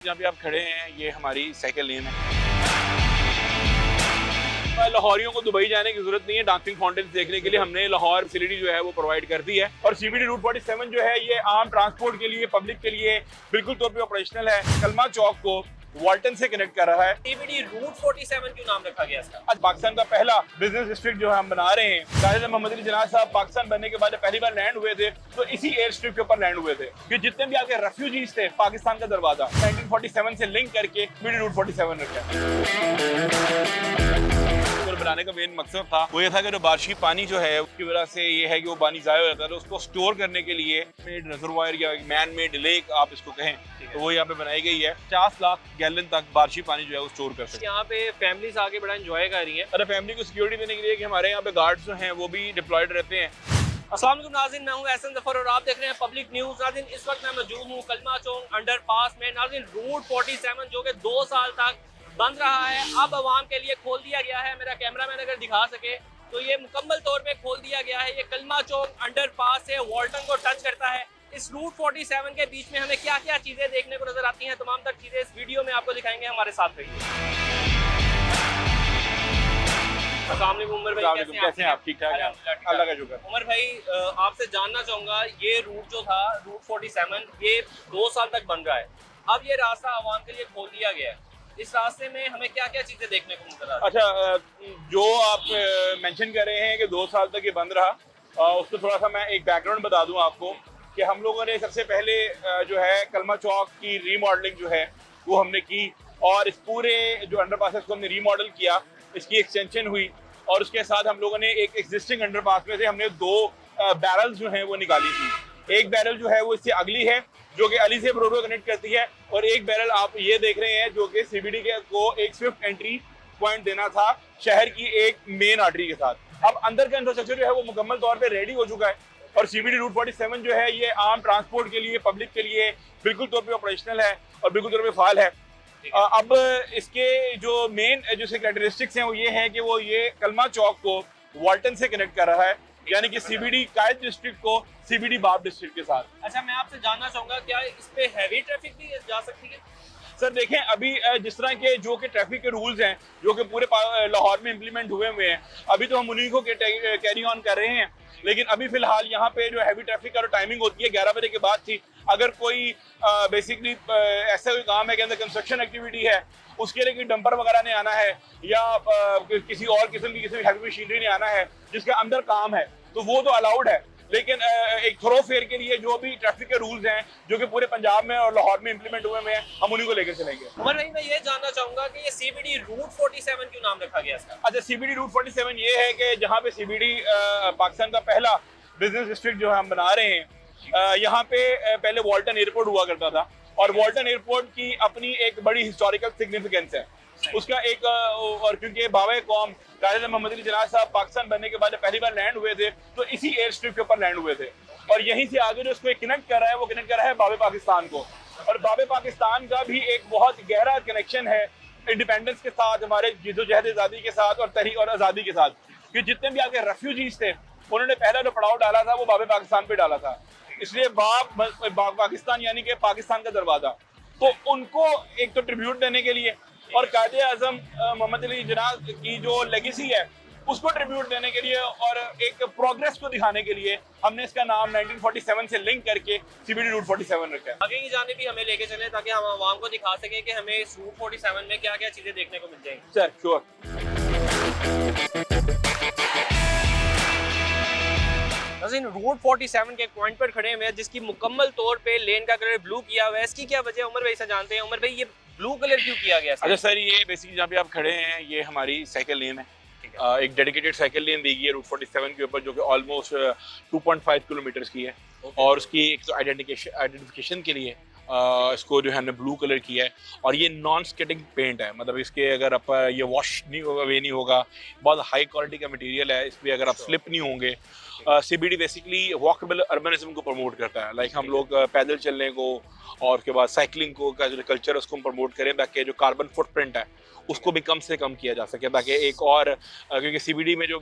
जहाँ पे आप खड़े हैं ये हमारी साइकिल लेन है। लाहौरियों को दुबई जाने की जरूरत नहीं है डांसिंग फाउंटेन देखने के लिए। हमने लाहौर फैसिलिटी जो है वो प्रोवाइड कर दी है और सीबीडी रूट 47 जो है ये आम ट्रांसपोर्ट के लिए, पब्लिक के लिए बिल्कुल तौर पे ऑपरेशनल है। कलमा चौक को वाल्टन से कनेक्ट कर रहा है। सीबीडी रूट 47 क्यों नाम रखा गया इसका? आज पाकिस्तान का पहला बिजनेस डिस्ट्रिक्ट जो है हम बना रहे हैं। कायद मोहम्मद अली जिन्ना साहब पाकिस्तान बनने के बाद पहली बार लैंड हुए थे तो इसी एयर स्ट्रिप के ऊपर लैंड हुए थे। कि जितने भी आपके रेफ्यूजीज थे, पाकिस्तान का दरवाजा 1947 से लिंक करके सीबीडी रूट 47 रखा बनाने का मेन मकसद था वो ये था कि जो बारिशी पानी जो है उसकी वजह से ये है कि वो पानी ज़ाया हो जाता है, तो उसको स्टोर करने के लिए मेड रिजर्वायर या मैन मेड लेक आप इसको कहें तो वो यहाँ पे बनाई गई है। 50 लाख गैलन तक बारिशी पानी जो है वो स्टोर कर सकते हैं। यहाँ पे फैमिलीज आके बड़ा एंजॉय कर रही हैं। अरे फैमिली को सिक्योरिटी देने के लिए कि हमारे यहाँ पे गार्ड्स जो हैं वो भी डिप्लॉयड रहते हैं। अस्सलाम वालेकुम नाज़रीन, मैं हूँ एहसन ज़फर और आप देख रहे हैं पब्लिक न्यूज़। नाज़रीन इस वक्त मैं मौजूद हूँ कलमा चौक अंडरपास में। नाज़रीन रूट 47 जो कि 2 साल तक बंद रहा है अब आवाम के लिए खोल दिया गया है। मेरा कैमरामैन अगर दिखा सके तो ये मुकम्मल तौर पे खोल दिया गया है। ये कलमा चौक अंडरपास से वाल्टन को टच करता है। इस रूट 47 के बीच में हमें क्या क्या चीज़ें देखने को नजर आती हैं, तमाम तर चीज़ें इस वीडियो में आपको दिखाएंगे। हमारे साथ रहिए। अस्सलाम वालेकुम उमर भाई, कैसे हैं आप? ठीक ठाक हैं? अल्लाह का शुक्र। उमर भाई आपसे जानना चाहूँगा, ये रूट जो था रूट 47 ये 2 साल तक बन रहा है, अब ये रास्ता आवाम के लिए खोल दिया गया है। इस रास्ते में हमें क्या क्या चीजें देखने को नजर आ रही है? अच्छा, जो आप मेंशन कर रहे हैं कि 2 साल तक ये बंद रहा, उसको थोड़ा सा मैं एक बैकग्राउंड बता दूं आपको कि हम लोगों ने सबसे पहले जो है कलमा चौक की रीमॉडलिंग जो है वो हमने की और इस पूरे जो अंडरपास है उसको हमने रीमॉडल किया, इसकी एक्सटेंशन हुई और उसके साथ हम लोगों ने एक एग्जिस्टिंग अंडरपास में से हमने 2 बैरल जो हैं वो निकाली थी। एक बैरल जो है वो इससे अगली है जो कि अली से ब्रोरो कनेक्ट करती है और एक बैरल आप ये देख रहे हैं जो कि सीबीडी के को एक स्विफ्ट एंट्री पॉइंट देना था शहर की एक मेन आर्टरी के साथ। अब अंदर का इंफ्रास्ट्रक्चर जो है वो मुकम्मल तौर पे रेडी हो चुका है और सीबीडी रूट 47 जो है ये आम ट्रांसपोर्ट के लिए, पब्लिक के लिए बिल्कुल तौर पे ऑपरेशनल है और बिल्कुल तौर पे फाल है। अब इसके जो मेन जो कैरेक्टरिस्टिक्स हैं वो ये है कि वो ये कलमा चौक को वाल्टन से कनेक्ट कर रहा है, यानी कि सीबीडी कायद डिस्ट्रिक्ट को सीबीडी बाब डिस्ट्रिक्ट के साथ। अच्छा, मैं आपसे जानना चाहूंगा क्या इस पे हैवी ट्रैफिक भी जा सकती है? सर देखें, अभी जिस तरह के जो कि ट्रैफिक के रूल्स हैं जो कि पूरे लाहौर में इम्प्लीमेंट हुए हैं, अभी तो हम उन्हीं को कैरी ऑन कर रहे हैं, लेकिन अभी फिलहाल यहाँ पे जो हैवी ट्रैफिक का टाइमिंग होती है 11 बजे के बाद थी। अगर कोई बेसिकली ऐसा कोई काम है कि अंदर कंस्ट्रक्शन एक्टिविटी है, उसके लिए कोई डंपर वगैरह ने आना है या किसी और किस्म की किसी हैवी मशीनरी ने आना है जिसके अंदर काम है तो वो तो अलाउड है, लेकिन एक थ्रो फेयर के लिए जो भी ट्रैफिक के रूल्स हैं जो कि पूरे पंजाब में और लाहौर में इम्प्लीमेंट हुए हैं हम उन्हीं को लेकर चलेंगे। उमर भाई, मैं ये जानना चाहूंगा कि ये सीबीडी रूट 47 क्यों नाम रखा गया इसका? अच्छा, सीबीडी रूट 47 ये है कि जहाँ पे सीबीडी पाकिस्तान का पहला बिजनेस डिस्ट्रिक्ट जो है हम बना रहे हैं, यहाँ पे पहले वाल्टन एयरपोर्ट हुआ करता था और वाल्टन एयरपोर्ट की अपनी एक बड़ी हिस्टोरिकल सिग्निफिकेंस है उसका एक और क्योंकि बावे कौम कायद मोहम्मद अली जिन्ना साहब पाकिस्तान बनने के बाद पहली बार लैंड हुए थे तो इसी एयर स्ट्रिप के ऊपर लैंड हुए थे और यहीं से आगे जो इसको कनेक्ट कर रहा है वो कनेक्ट कर रहा है बावे पाकिस्तान को। और बावे पाकिस्तान का भी एक बहुत गहरा कनेक्शन है इंडिपेंडेंस के साथ, हमारे जिद्दोजहद आज़ादी के साथ और तहरीक और आज़ादी के साथ। कि जितने भी आपके रेफ्यूजीज थे उन्होंने पहला जो पड़ाव डाला था वो बावे पाकिस्तान पे डाला था, इसलिए बाब पाकिस्तान यानी कि पाकिस्तान का दरवाजा, तो उनको एक तो ट्रिब्यूट देने के लिए और कायदे आज़म मोहम्मद अली जिन्ना की जो लेगेसी है उसको ट्रिब्यूट देने के लिए और एक प्रोग्रेस को दिखाने के लिए हमने इसका नाम 1947 से लिंक करके सीबीडी रूट 47 रखा है। आगे की जाने भी हमें लेके चले ताकि हम आवाम को दिखा सकें कि हमें इस रूट 47 में क्या क्या चीजें देखने को मिल जाएंगी। Sir sure. नाज़रीन रूट 47 के एक पॉइंट पर खड़े हुए हैं जिसकी मुकम्मल तौर पे लेन का कलर ब्लू किया हुआ है। इसकी क्या वजह है उमर भाई से जानते हैं। उमर भाई, ये ब्लू कलर क्यों किया गया? अच्छा सर, ये बेसिकली जहाँ पे आप खड़े हैं ये हमारी साइकिल लेन है। एक डेडिकेटेड साइकिल लेन दी गई है रूट 47 के ऊपर जो कि ऑलमोस्ट 2.5 किलोमीटर की है और उसकी एक तो आइडेंटिफिकेशन के लिए इसको जो है हमने ब्लू कलर किया है और ये नॉन स्केटिंग पेंट है, मतलब इसके अगर आप ये वॉश नहीं होगा, वे नहीं होगा, बहुत हाई क्वालिटी का मटेरियल है, इस पर अगर आप स्लिप नहीं होंगे। सीबीडी बेसिकली वॉकेबल अर्बनिज्म को प्रमोट करता है, लाइक हम लोग पैदल चलने को और उसके बाद साइकिलिंग को का जो कल्चर है उसको हम प्रमोट करें ताकि जो कार्बन फुटप्रिंट है उसको भी कम से कम किया जा सके, ताकि एक और क्योंकि सीबीडी में जो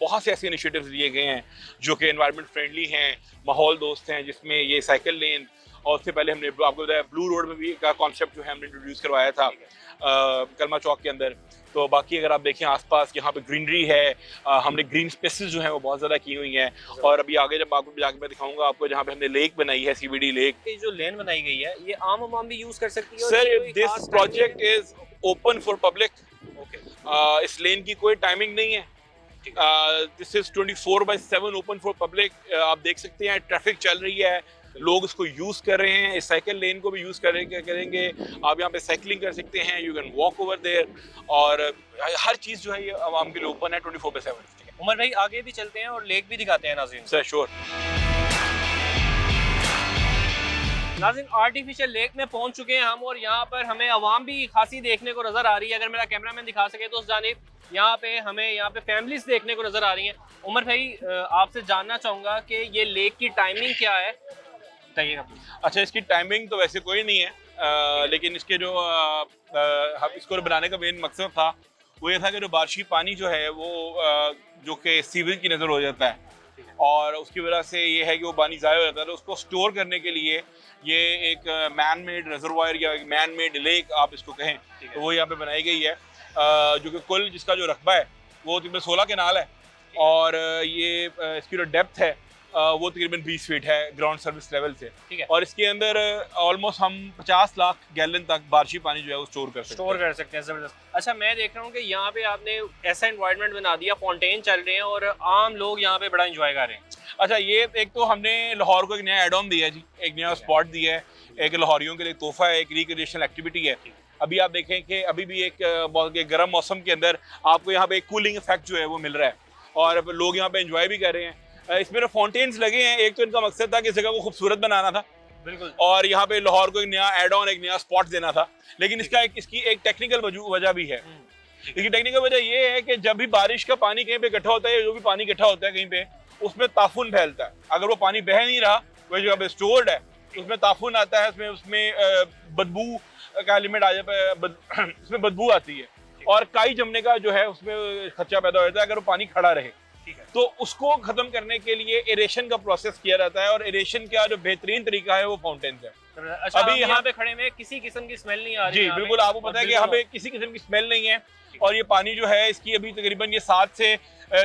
बहुत से ऐसे इनिशिएटिव्स लिए गए हैं जो कि एनवायरनमेंट फ्रेंडली हैं, माहौल दोस्त हैं, जिसमें ये साइकिल लेन और उससे पहले हमने आपको बताया ब्लू रोड में भी का कॉन्सेप्ट जो है हमने इंट्रोड्यूस करवाया था कलमा चौक के अंदर। तो बाकी अगर आप देखें आसपास यहाँ पे ग्रीनरी है, हमने ग्रीन स्पेसेस जो हैं वो बहुत ज़्यादा की हुई हैं। और अभी आगे जब आपको जाके मैं दिखाऊंगा आपको जहाँ पे हमने लेक बनाई है, CBD लेक। ये जो लेन बनाई गई है ये आम आवाम भी यूज कर सकती है? Sir this project is open for public. इस लेन की कोई टाइमिंग नहीं है। This is 24/7 open for public. आप देख सकते हैं ट्रैफिक चल रही है, लोग इसको यूज कर रहे हैं, इस साइकिल लेन को भी यूज करेंगे। आप यहाँ पे साइकिलिंग कर सकते हैं, you can walk over there, और हर चीज जो है ये आवाम के लिए ओपन है 24/7। उमर भाई आगे भी चलते हैं और लेक भी दिखाते हैं नाज़रीन। Sir sure. नाज़रीन आर्टिफिशियल लेक में पहुंच चुके हैं हम, और यहाँ पर हमें आवाम भी खासी देखने को नजर आ रही है। अगर मेरा कैमरामैन दिखा सके तो उस जानिब यहाँ पे फैमिलीज देखने को नजर आ रही हैं। उमर भाई आपसे जानना चाहूंगा कि ये लेक की टाइमिंग क्या है, बताइएगा। अच्छा, इसकी टाइमिंग तो वैसे कोई नहीं है, लेकिन इसके जो इसको बनाने का मेन मकसद था वो ये था कि जो बारिशी पानी जो है वो जो कि सीवेज की नज़र हो जाता है, और उसकी वजह से ये है कि वो पानी ज़ाया हो जाता है, तो उसको स्टोर करने के लिए ये एक मैन मेड रिजर्वायर या मैन मेड लेक आप इसको कहें, तो वो यहाँ पे बनाई गई है, जो कि कुल जिसका जो रकबा है वो तकरीबन 16 केनाल है, और ये इसकी जो डेप्थ है वो तकरीबन 20 फीट है ग्राउंड सर्विस लेवल से। ठीक है। और इसके अंदर ऑलमोस्ट हम 50 लाख गैलन तक बारिशी पानी जो है वो स्टोर कर सकते हैं। जबरदस्त। अच्छा, मैं देख रहा हूँ कि यहाँ पे आपने ऐसा एनवायरनमेंट बना दिया, फाउंटेन चल रहे हैं और आम लोग यहाँ पे बड़ा एंजॉय कर रहे हैं। अच्छा, ये एक तो हमने लाहौर को एक नया एड ऑन दिया है जी, एक नया स्पॉट दिया है, एक लाहौरियों के लिए तोहफा है, एक रिक्रिएशनल एक्टिविटी है। अभी आप देखें कि अभी भी एक बहुत गर्म मौसम के अंदर आपको यहाँ पे एक कूलिंग इफेक्ट जो है वो मिल रहा है, और लोग यहाँ पे एंजॉय भी कर रहे हैं। इसमें जो फाउंटेन्स लगे हैं, एक तो इनका मकसद था कि इस जगह को खूबसूरत बनाना था, बिल्कुल, और यहाँ पे लाहौर को एक नया एड ऑन, एक नया स्पॉट देना था, लेकिन इसकी एक टेक्निकल वजह भी है। इसकी टेक्निकल वजह ये है कि जब भी बारिश का पानी कहीं पे इकट्ठा होता है, जो भी पानी इकट्ठा होता है कहीं पे, उसमें ताफुन फैलता है। अगर वो पानी बह नहीं रहा, वही जगह पे स्टोर्ड है, उसमें ताफुन आता है, उसमें बदबू का एलिमेंट आ जाता है, उसमें बदबू आती है, और काई जमने का जो है उसमें खर्चा पैदा हो जाता है अगर वो पानी खड़ा रहे। तो उसको खत्म करने के लिए एरेशन का प्रोसेस किया जाता है, और एरेशन का जो बेहतरीन तरीका है वो फाउंटेन है। अच्छा, अभी यहाँ पे खड़े में किसी किस्म की स्मेल नहीं आ रही जी बिल्कुल, आपको पता है कि यहाँ पे किसी किस्म की स्मेल नहीं है, और ये पानी जो है इसकी अभी तकरीबन ये 7 से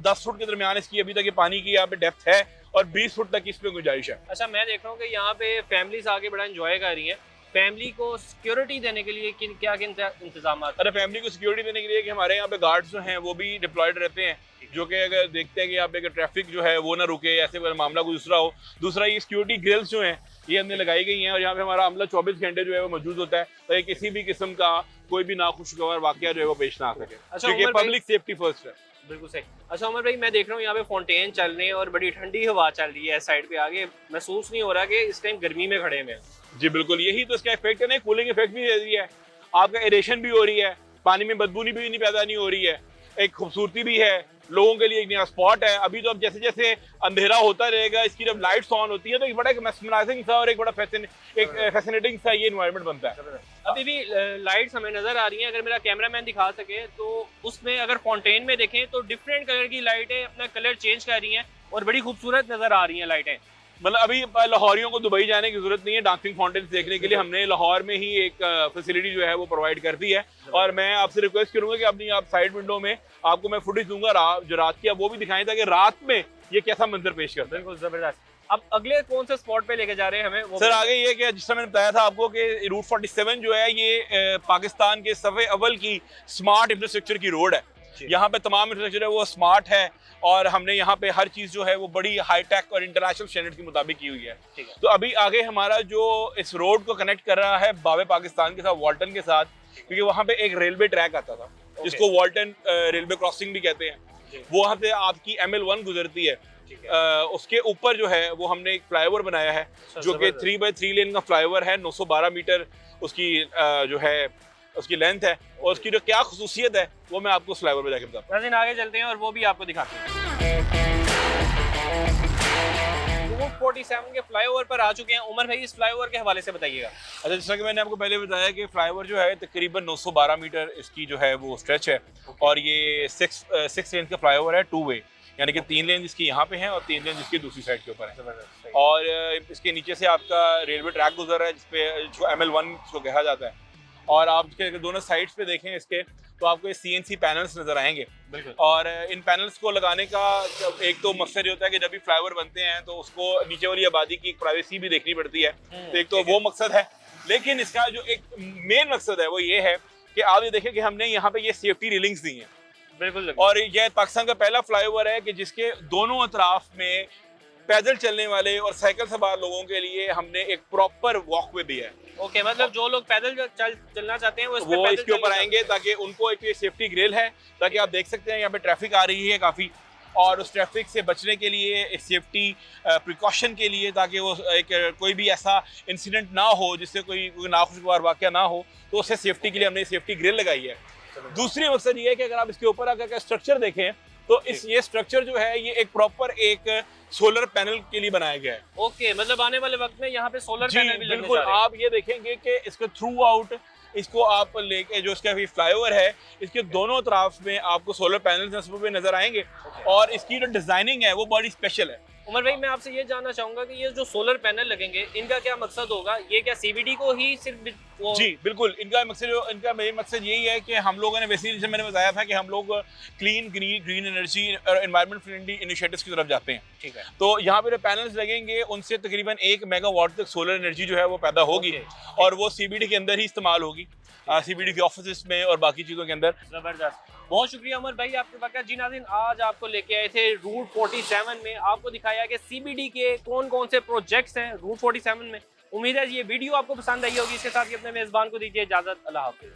10 फुट के दरमियान इसकी अभी तक ये पानी की यहाँ पे डेप्थ है, और 20 फुट तक इसमें गुंजाइश है। अच्छा, मैं देख रहा हूँ कि यहाँ पे फैमिलीज आके बड़ा एंजॉय कर रही हैं। फैमिली को सिक्योरिटी देने के लिए क्या इंतजाम? अरे फैमिली को सिक्योरिटी देने के लिए कि हमारे यहाँ पे गार्ड्स जो हैं वो भी डिप्लॉयड रहते हैं, जो कि अगर देखते हैं कि यहाँ पे अगर ट्रैफिक जो है वो ना रुके, ऐसे मामला कोई दूसरा हो। दूसरा ये सिक्योरिटी ग्रिल्स जो हैं ये हमने लगाई गई हैं, और यहाँ पे हमारा अमला 24 घंटे जो है वो मौजूद होता है, तो किसी भी किस्म का कोई भी नाखुशगवार वाकया जो है वो पेश ना आ सके, क्योंकि पब्लिक सेफ्टी फर्स्ट है। बिल्कुल सही। अच्छा उमर भाई, मैं देख रहा हूँ यहाँ पे फाउंटेन चल रहे हैं और बड़ी ठंडी हवा चल रही है साइड पे, आगे महसूस नहीं हो रहा कि इस टाइम गर्मी में खड़े हैं। जी बिल्कुल, यही तो इसका इफेक्ट है ना, कूलिंग इफेक्ट भी दे रही है, आपका एरेशन भी हो रही है, पानी में बदबू भी नहीं पैदा नहीं हो रही है, एक खूबसूरती भी है, लोगों के लिए एक नया स्पॉट है। अभी तो अब जैसे जैसे अंधेरा होता रहेगा, इसकी जब लाइट्स ऑन होती है तो एक बड़ा मेस्मराइजिंग सा और एक बड़ा फैसिनेटिंग सा ये एनवायरनमेंट बनता है। अभी भी लाइट्स हमें नजर आ रही हैं, अगर मेरा कैमरामैन दिखा सके तो उसमें अगर फाउंटेन में देखें तो डिफरेंट कलर की लाइटें अपना कलर चेंज कर रही हैं और बड़ी खूबसूरत नजर आ रही हैं लाइटें। मतलब अभी लाहौरियों को दुबई जाने की जरूरत नहीं है डांसिंग फाउंटेन्स देखने के लिए, हमने लाहौर में ही एक फैसिलिटी जो है वो प्रोवाइड कर दी है। और मैं आपसे रिक्वेस्ट करूंगा कि अपनी आप साइड विंडो में आपको मैं फुटेज दूंगा जो रात की, वो भी दिखाएं ताकि रात में ये कैसा मंजर पेश करता है। बिल्कुल जबरदस्त। अब अगले कौन से स्पॉट पे लेके जा रहे हैं हमें वो? सर आगे ये कि जिस समय मैंने बताया था आपको कि रूट 47 जो है ये पाकिस्तान के सफ़े अव्वल की स्मार्ट इंफ्रास्ट्रक्चर की रोड है। यहाँ पे तमाम इंफ्रास्ट्रक्चर है वो स्मार्ट है, और हमने यहाँ पे हर चीज़ जो है वो बड़ी हाईटेक और इंटरनेशनल स्टैंडर्ड के मुताबिक की हुई है। तो अभी आगे हमारा जो इस रोड को कनेक्ट कर रहा है बावे पाकिस्तान के साथ, वॉल्टन के साथ, क्योंकि वहाँ पे एक रेलवे ट्रैक आता था जिसको वॉल्टन रेलवे क्रॉसिंग भी कहते हैं, वो वहाँ से आपकी ML1 गुजरती है। उसके ऊपर जो है वो हमने एक फ्लाईओवर बनाया है जो कि 3x3 लेन का फ्लाईओवर है, 912 मीटर उसकी जो है उसकी लेंथ है, और उसकी जो क्या खुसूसियत है वो मैं आपको फ्लाईओवर पे जाके बताऊँ। आगे चलते हैं और वो भी आपको दिखाते हैं। 47 के फ्लाईओवर पर आ चुके हैं। उमर भाई इस फ्लाईओवर के हवाले से बताइएगा। अच्छा, जैसा कि मैंने आपको पहले बताया कि फ्लाईओवर जो है तकरीबन 912 मीटर इसकी जो है वो स्ट्रेच है, और ये 6 लेन का फ्लाईओवर है, 2 वे, यानी कि 3 लेन जिसकी यहाँ पे है और 3 लेन जिसकी दूसरी साइड के ऊपर है। और इसके नीचे से आपका रेलवे ट्रैक गुजर रहा है जिसपे जो ML1 को कहा जाता है। और आप इसके दोनों साइड्स पे देखें इसके तो आपको ये CNC पैनल्स नजर आएंगे। बिल्कुल। और इन पैनल्स को लगाने का एक तो मकसद ये होता है कि जब भी फ्लाईओवर बनते हैं तो उसको नीचे वाली आबादी की प्राइवेसी भी देखनी पड़ती है, तो एक तो वो मकसद है। लेकिन इसका जो एक मेन मकसद है वो ये है कि आप ये देखें कि हमने यहाँ पे ये सेफ्टी रेलिंग्स दी हैं। बिल्कुल। और यह पाकिस्तान का पहला फ्लाईओवर है कि जिसके दोनों अतराफ में पैदल चलने वाले और साइकिल सवार लोगों के लिए हमने एक प्रॉपर वॉकवे दिया है। ओके, मतलब जो लोग पैदल चलना चाहते हैं वो इसके ऊपर आएंगे ताकि उनको एक सेफ्टी ग्रिल है, ताकि आप देख सकते हैं यहाँ पे ट्रैफिक आ रही है काफ़ी, और उस ट्रैफिक से बचने के लिए एक सेफ्टी प्रिकॉशन के लिए, ताकि वो एक कोई भी ऐसा इंसिडेंट ना हो जिससे कोई नाखुशगवार वाक़या ना हो, तो उससे सेफ्टी के लिए हमने सेफ्टी ग्रिल लगाई है। दूसरी मकसद ये है कि अगर आप इसके ऊपर अगर स्ट्रक्चर देखें तो ये स्ट्रक्चर जो है ये एक प्रॉपर एक सोलर पैनल के लिए बनाया गया है। ओके, मतलब आने वाले वक्त में यहाँ पे सोलर पैनल भी लगने बिल्कुल। जा रहे हैं। आप ये देखेंगे कि इसको थ्रू आउट इसको आप लेके जो इसका फ्लाईओवर है इसके दोनों तरफ में आपको सोलर पैनल्स नजर आएंगे। और इसकी जो डिजाइनिंग है वो बड़ी स्पेशल है। उमर भाई, मैं आपसे ये जानना चाहूंगा कि ये जो सोलर पैनल लगेंगे इनका क्या मकसद होगा? ये क्या CBD को ही सिर्फ वो... जी बिल्कुल, इनका मेन मकसद यही है कि हम लोगों ने बेसिकली, जैसे मैंने बताया था कि हम लोग क्लीन ग्रीन एनर्जी और एनवायरनमेंट फ्रेंडली इनिशिएटिव्स की तरफ जाते हैं। ठीक है। तो यहाँ पे जो पैनल्स लगेंगे उनसे तकरीबन 1 मेगावाट तक सोलर एनर्जी जो है वो पैदा होगी। और वो CBD के अंदर ही इस्तेमाल होगी, CBD के ऑफिस में और बाकी चीज़ों के अंदर। जबरदस्त, बहुत शुक्रिया उमर भाई आपके वक्त। जी नाज़रीन, आज आपको लेके आए थे रूट 47 में, आपको दिखाया कि CBD के कौन कौन से प्रोजेक्ट्स हैं रूट 47 में। उम्मीद है ये वीडियो आपको पसंद आई होगी। इसके साथ ही अपने मेज़बान को दीजिए इजाज़त। अल्लाह हाफिज़।